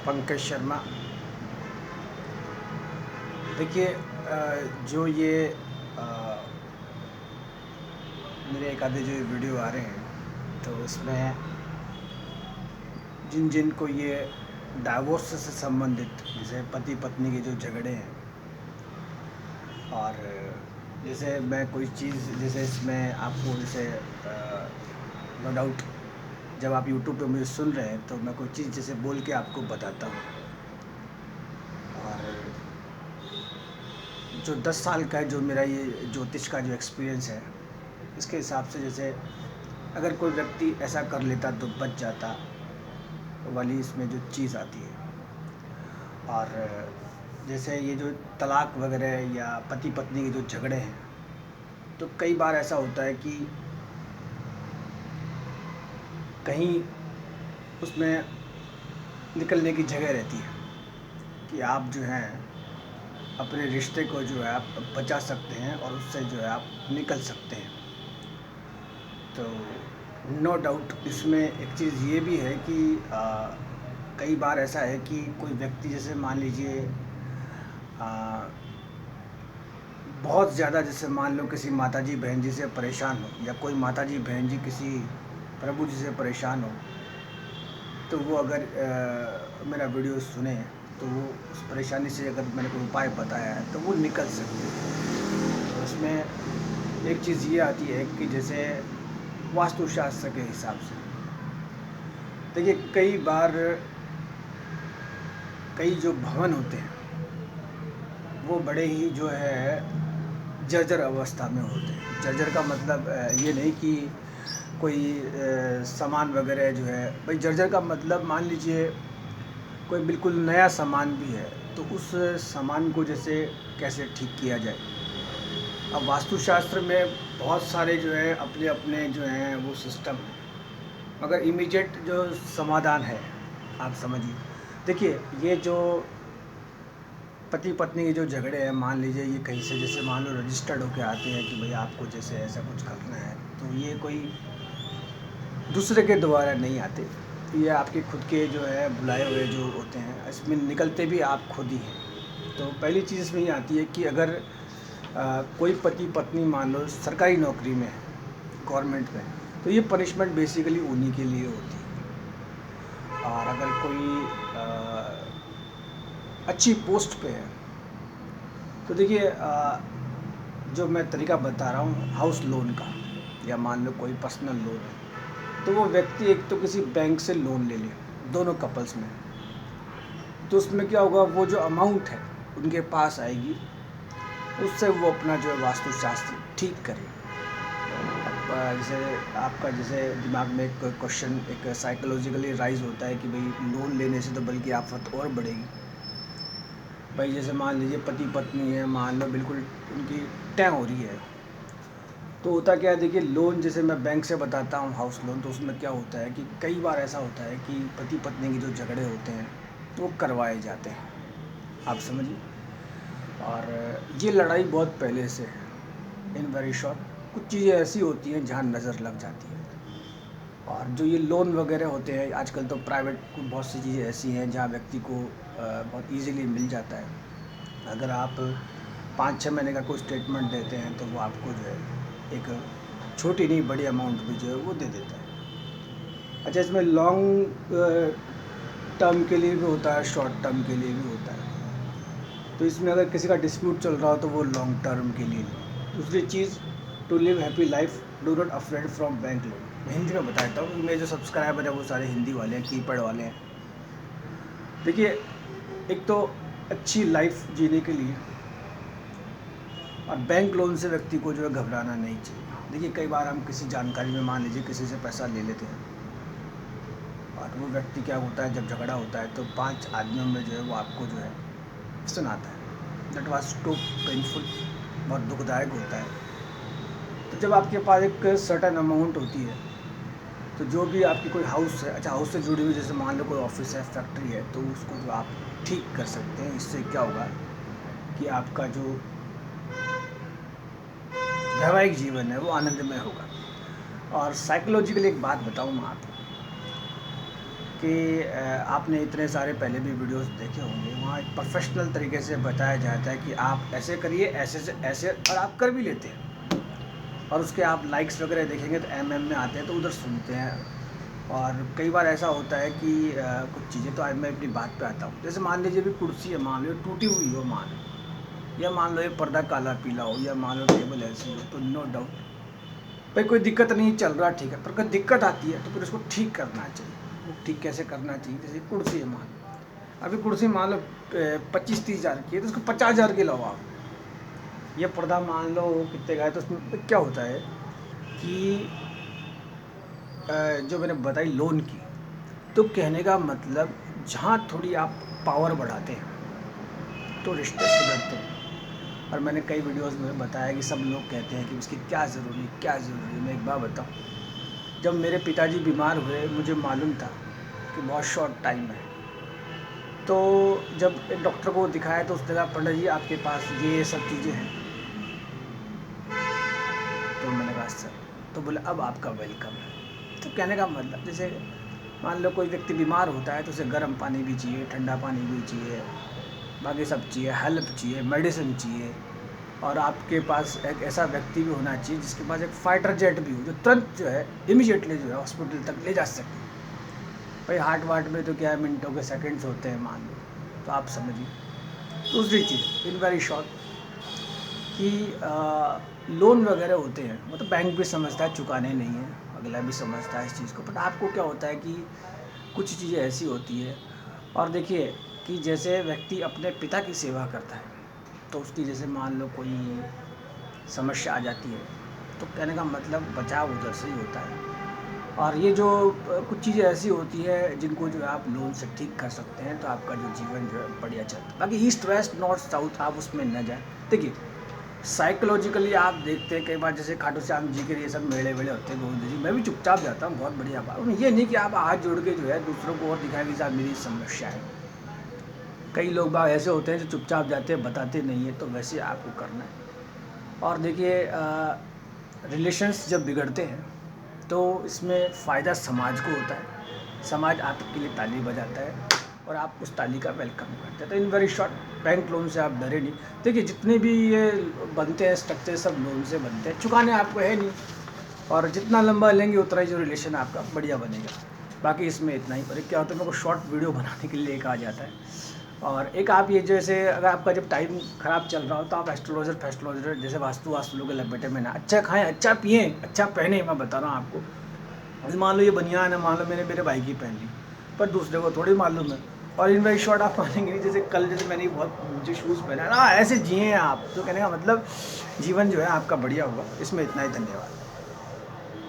पंकज शर्मा। देखिए जो ये अ, मेरे एक आधे जो वीडियो आ रहे हैं तो इसमें जिन जिन को ये डाइवोर्स से संबंधित जैसे पति पत्नी के जो झगड़े हैं और जैसे मैं कोई चीज़ जैसे इसमें आपको जैसे नो डाउट जब आप यूट्यूब पे मुझे सुन रहे हैं तो मैं कोई चीज़ जैसे बोल के आपको बताता हूँ। और जो 10 साल का है जो मेरा ये ज्योतिष का जो एक्सपीरियंस है इसके हिसाब से जैसे अगर कोई व्यक्ति ऐसा कर लेता तो बच जाता वाली इसमें जो चीज़ आती है। और जैसे ये जो तलाक वगैरह या पति पत्नी के जो झगड़े हैं तो कई बार ऐसा होता है कि कहीं उसमें निकलने की जगह रहती है कि आप जो हैं अपने रिश्ते को जो है आप बचा सकते हैं और उससे जो है आप निकल सकते हैं। तो नो डाउट इसमें एक चीज़ ये भी है कि कई बार ऐसा है कि कोई व्यक्ति जैसे मान लीजिए बहुत ज़्यादा जैसे मान लो किसी माताजी बहन जी से परेशान हो या कोई माताजी बहन जी किसी प्रभु जी से परेशान हो तो वो अगर मेरा वीडियो सुने तो वो उस परेशानी से अगर मैंने कोई उपाय बताया है तो वो निकल सकते हैं। तो उसमें एक चीज़ ये आती है कि जैसे वास्तुशास्त्र के हिसाब से देखिए कई बार कई जो भवन होते हैं वो बड़े ही जो है जर्जर अवस्था में होते हैं। जर्जर का मतलब ये नहीं कि कोई सामान वगैरह जो है भाई जर्जर का मतलब मान लीजिए कोई बिल्कुल नया सामान भी है तो उस सामान को जैसे कैसे ठीक किया जाए। अब वास्तुशास्त्र में बहुत सारे जो है अपने अपने जो हैं वो सिस्टम है मगर इमीडिएट जो समाधान है आप समझिए। देखिए ये जो पति पत्नी के जो झगड़े हैं मान लीजिए ये कहीं से जैसे मान लो रजिस्टर्ड होके आते हैं कि भाई आपको जैसे ऐसा कुछ करना है तो ये कोई दूसरे के द्वारा नहीं आते। ये आपके खुद के जो है बुलाए हुए जो होते हैं इसमें निकलते भी आप खुद ही हैं। तो पहली चीज़ इसमें ये आती है कि अगर कोई पति पत्नी मान लो सरकारी नौकरी में है गवर्नमेंट में तो ये पनिशमेंट बेसिकली उन्हीं के लिए होती है। और अगर कोई अच्छी पोस्ट पे है तो देखिए जो मैं तरीका बता रहा हूँ हाउस लोन का या मान लो कोई पर्सनल लोन है तो वो व्यक्ति एक तो किसी बैंक से लोन ले ले दोनों कपल्स में तो उसमें क्या होगा वो जो अमाउंट है उनके पास आएगी उससे वो अपना जो है वास्तुशास्त्र ठीक करे। अब जैसे आपका जैसे दिमाग में एक क्वेश्चन एक साइकोलॉजिकली राइज होता है कि भाई लोन लेने से तो बल्कि आफत और बढ़ेगी। भाई जैसे मान लीजिए पति पत्नी है मान लो बिल्कुल उनकी तय हो रही है तो होता क्या है देखिए लोन जैसे मैं बैंक से बताता हूँ हाउस लोन तो उसमें क्या होता है कि कई बार ऐसा होता है कि पति पत्नी के जो झगड़े होते हैं वो करवाए जाते हैं आप समझिए। और ये लड़ाई बहुत पहले से है इन वेरी शॉर्ट कुछ चीज़ें ऐसी होती हैं जहाँ नज़र लग जाती है। और जो ये लोन वगैरह होते हैं आजकल तो प्राइवेट बहुत सी चीज़ें ऐसी हैं जहाँ व्यक्ति को बहुत इजीली मिल जाता है। अगर आप 5-6 महीने का कोई स्टेटमेंट देते हैं तो वो आपको जो है एक छोटी नहीं बड़ी अमाउंट भी जो है वो दे देता है। अच्छा इसमें लॉन्ग टर्म के लिए भी होता है शॉर्ट टर्म के लिए भी होता है। तो इसमें अगर किसी का डिस्प्यूट चल रहा हो तो वो लॉन्ग टर्म के लिए। दूसरी चीज़ to live happy life do not afraid from bank loan. मैं हिंदी में बता देता हूँ क्योंकि मेरे जो सब्सक्राइबर हैं वो सारे हिंदी वाले हैं कीपैड वाले हैं। देखिए एक तो अच्छी लाइफ जीने के लिए और बैंक लोन से व्यक्ति को जो है घबराना नहीं चाहिए। देखिए कई बार हम किसी जानकारी में मान लीजिए किसी से पैसा ले लेते हैं और वो व्यक्ति क्या होता है जब झगड़ा होता है तो 5 आदमियों में जो है वो आपको जो है सुनाता है। दैट वाज टू पेनफुल बहुत दुखदायक होता है। तो जब आपके पास एक सर्टेन अमाउंट होती है तो जो भी आपकी कोई हाउस है अच्छा हाउस से जुड़ी हुई जैसे मान लो कोई ऑफिस है फैक्ट्री है तो उसको जो आप ठीक कर सकते हैं। इससे क्या होगा कि आपका जो वैवाहिक जीवन है वो आनंदमय होगा। और साइकोलॉजिकली एक बात बताऊँ मैं आपको कि आपने इतने सारे पहले भी वीडियोस देखे होंगे, वहाँ एक प्रोफेशनल तरीके से बताया जाता है कि आप ऐसे करिए, ऐसे से ऐसे, और आप कर भी लेते हैं। और उसके आप लाइक्स वगैरह देखेंगे तो एमएम में आते हैं, तो उधर सुनते हैं। और कई बार ऐसा होता है कि कुछ चीज़ें, तो आज मैं अपनी बात पे आता हूँ। जैसे मान लीजिए भी कुर्सी है, मान लो टूटी हुई हो, या मान लो ये पर्दा काला पीला हो, या मान लो टेबल ऐसी हो, तो नो डाउट भाई कोई दिक्कत नहीं, चल रहा ठीक है। पर कोई दिक्कत आती है तो फिर उसको ठीक करना चाहिए। वो ठीक कैसे करना चाहिए? जैसे कुर्सी है, मान लो अभी कुर्सी मान लो 25-30 हज़ार की है, तो उसको 50 हज़ार की लो आप। ये पर्दा मान लो कितने का है, तो उसमें क्या होता है कि जो मैंने बताई लोन की, तो कहने का मतलब जहाँ थोड़ी आप पावर बढ़ाते हैं तो रिश्ते सुधरते हैं। और मैंने कई वीडियोस में बताया कि सब लोग कहते हैं कि उसकी क्या ज़रूरी है, क्या ज़रूरी है। मैं एक बात बताऊँ, जब मेरे पिताजी बीमार हुए, मुझे मालूम था कि बहुत शॉर्ट टाइम है। तो जब एक डॉक्टर को दिखाया तो उसने कहा, पंडित जी आपके पास ये सब चीज़ें हैं। तो मैंने कहा सर, तो बोले अब आपका वेलकम है। तो कहने का मतलब, जैसे मान लो कोई व्यक्ति बीमार होता है तो उसे गर्म पानी भी चाहिए, ठंडा पानी भी चाहिए, बाकी सब चाहिए, हेल्प चाहिए, मेडिसिन चाहिए। और आपके पास एक ऐसा व्यक्ति भी होना चाहिए जिसके पास एक फाइटर जेट भी हो, जो तुरंत जो है इमीडिएटली जो है हॉस्पिटल तक ले जा सके। भाई हार्ट वार्ट में तो क्या है, मिनटों के सेकंड्स होते हैं मान लो, तो आप समझिए। दूसरी चीज़ इन वेरी शॉर्ट कि लोन वगैरह होते हैं, मतलब बैंक भी समझता है चुकाने नहीं है, अगला भी समझता है इस चीज़ को। बट आपको क्या होता है कि कुछ चीज़ें ऐसी होती है। और देखिए कि जैसे व्यक्ति अपने पिता की सेवा करता है, तो उसकी जैसे मान लो कोई समस्या आ जाती है, तो कहने का मतलब बचाव उधर से ही होता है। और ये जो कुछ चीज़ें ऐसी होती है जिनको जो है आप लोन से ठीक कर सकते हैं, तो आपका जो जीवन जो है बढ़िया चलता है। बाकी ईस्ट वेस्ट नॉर्थ साउथ आप उसमें न जाए। देखिए साइकोलॉजिकली आप देखते हैं कई बार, जैसे खाटू श्याम जी के ये सब मेले वेले होते हैं, गोविंद जी, मैं भी चुपचाप जाता हूँ, बहुत बढ़िया बात। ये नहीं कि आप हाथ जोड़ के जो है दूसरों को और दिखाएं कि साहब मेरी समस्या है। कई लोग बाग ऐसे होते हैं जो चुपचाप जाते हैं, बताते नहीं है, तो वैसे आपको करना है। और देखिए रिलेशंस जब बिगड़ते हैं तो इसमें फ़ायदा समाज को होता है, समाज आपके लिए ताली बजाता है और आप उस ताली का वेलकम करते हैं। तो in very short, bank loan से आप डरे नहीं। देखिए जितने भी ये बनते हैं स्ट्रक्चर, सब लोन से बनते हैं, चुकाने आपको है नहीं। और जितना लंबा लेंगे उतना ही जो रिलेशन आपका बढ़िया बनेगा। बाकी इसमें इतना ही। पर क्या होता है, मेरे को शॉर्ट वीडियो बनाने के लिए एक आ जाता है। और एक आप ये जैसे अगर आपका जब टाइम ख़राब चल रहा हो तो आप एस्ट्रोलॉजर फेस्ट्रोलॉजर जैसे वास्तु लोग के लपेटे में ना, अच्छा खाएं, अच्छा पिएं, अच्छा पहने। मैं बता रहा हूँ आपको, मान लो ये बनियान है, मान लो मैंने मेरे भाई की पहन ली, पर दूसरे को थोड़ी मालूम है। और इन वेरी शॉर्ट आप मानेंगे नहीं, जैसे कल जैसे मैंने बहुत ऊँचे शूज़ पहना ना, ऐसे जिए आप। तो कहने का मतलब जीवन जो है आपका बढ़िया होगा। इसमें इतना ही। धन्यवाद।